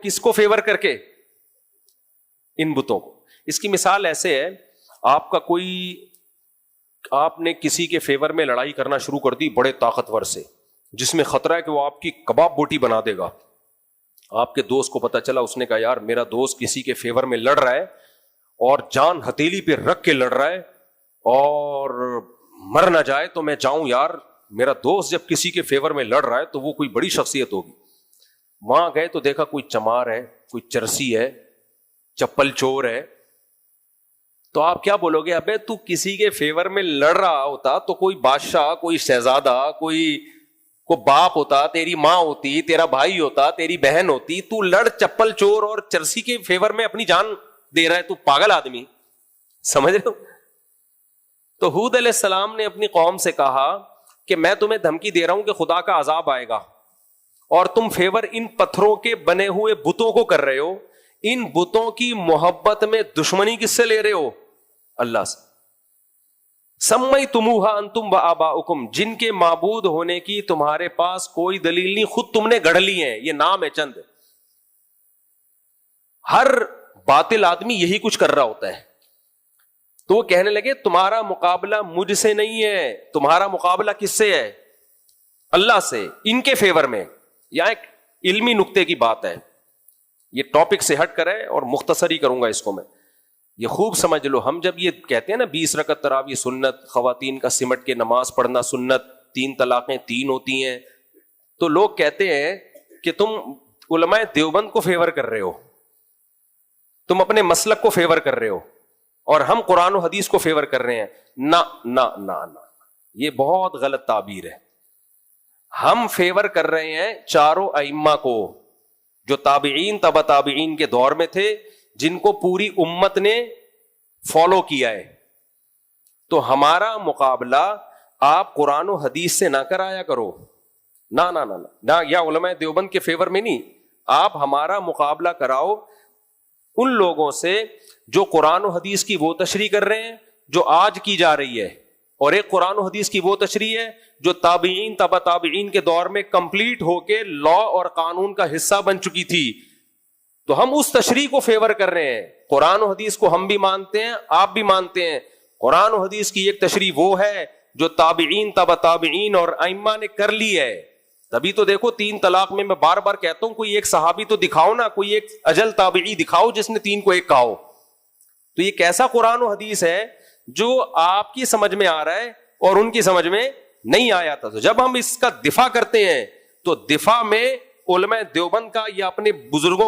کس کو فیور کر کے؟ ان بتوں کو. اس کی مثال ایسے ہے, آپ نے کسی کے فیور میں لڑائی کرنا شروع کر دی بڑے طاقتور سے, جس میں خطرہ ہے کہ وہ آپ کی کباب بوٹی بنا دے گا. آپ کے دوست کو پتا چلا, اس نے کہا یار میرا دوست کسی کے فیور میں لڑ رہا ہے اور جان ہتھیلی پہ رکھ کے لڑ رہا ہے اور مر نہ جائے تو میں جاؤں یار, میرا دوست جب کسی کے فیور میں لڑ رہا ہے تو وہ کوئی بڑی شخصیت ہوگی. وہاں گئے تو دیکھا کوئی چمار ہے, کوئی چرسی ہے, چپل چور ہے. تو آپ کیا بولو گے؟ ابے تو کسی کے فیور میں لڑ رہا ہوتا تو کوئی بادشاہ, کوئی شہزادہ, کوئی باپ ہوتا, تیری ماں ہوتی, تیرا بھائی ہوتا, تیری بہن ہوتی. تو لڑ چپل چور اور چرسی کے فیور میں اپنی جان دے رہا ہے, تو پاگل آدمی. سمجھ رہے ہو؟ تو ہود علیہ السلام نے اپنی قوم سے کہا کہ میں تمہیں دھمکی دے رہا ہوں کہ خدا کا عذاب آئے گا, اور تم فیور ان پتھروں کے بنے ہوئے بتوں کو کر رہے ہو. ان بتوں کی محبت میں دشمنی کس سے لے رہے ہو؟ اللہ سے. سمیتموہا انتم وآباؤکم, جن کے معبود ہونے کی تمہارے پاس کوئی دلیل نہیں, خود تم نے گڑھ لی ہیں. یہ نام ہے چند. ہر باطل آدمی یہی کچھ کر رہا ہوتا ہے. تو وہ کہنے لگے تمہارا مقابلہ مجھ سے نہیں ہے, تمہارا مقابلہ کس سے ہے؟ اللہ سے, ان کے فیور میں. یہاں ایک علمی نقطے کی بات ہے, یہ ٹاپک سے ہٹ کر ہے اور مختصر ہی کروں گا اس کو میں. یہ خوب سمجھ لو, ہم جب یہ کہتے ہیں نا 20 رکعت تراویح سنت, خواتین کا سمٹ کے نماز پڑھنا سنت, 3 طلاقیں 3 ہوتی ہیں, تو لوگ کہتے ہیں کہ تم علماء دیوبند کو فیور کر رہے ہو, تم اپنے مسلک کو فیور کر رہے ہو, اور ہم قرآن و حدیث کو فیور کر رہے ہیں. نہ نہ نہ نہ, یہ بہت غلط تعبیر ہے. ہم فیور کر رہے ہیں چاروں ائمہ کو, جو تابعین تبع تابعین کے دور میں تھے, جن کو پوری امت نے فالو کیا ہے. تو ہمارا مقابلہ آپ قرآن و حدیث سے نہ کرایا کرو, نہ نہ نہ نہ, یا علماء دیوبند کے فیور میں نہیں. آپ ہمارا مقابلہ کراؤ ان لوگوں سے جو قرآن و حدیث کی وہ تشریح کر رہے ہیں جو آج کی جا رہی ہے, اور ایک قرآن و حدیث کی وہ تشریح ہے جو تابعین تبع تابعین کے دور میں کمپلیٹ ہو کے لا اور قانون کا حصہ بن چکی تھی. تو ہم اس تشریح کو فیور کر رہے ہیں. قرآن و حدیث کو ہم بھی مانتے ہیں, آپ بھی مانتے ہیں. قرآن و حدیث کی ایک تشریح وہ ہے جو تابعین تبع تابعین اور ائمہ نے کر لی ہے. تبھی تو دیکھو 3 طلاق میں بار بار کہتا ہوں, کوئی ایک صحابی تو دکھاؤ نا, کوئی ایک اجل تابعی دکھاؤ جس نے 3 کو 1 کہا ہو. تو یہ کیسا قرآن و حدیث ہے جو آپ کی سمجھ میں آ رہا ہے اور ان کی سمجھ میں نہیں آیا تھا. تو جب ہم اس کا دفاع کرتے ہیں تو دفاع میں علماء دیوبند کا یا اپنے بزرگوں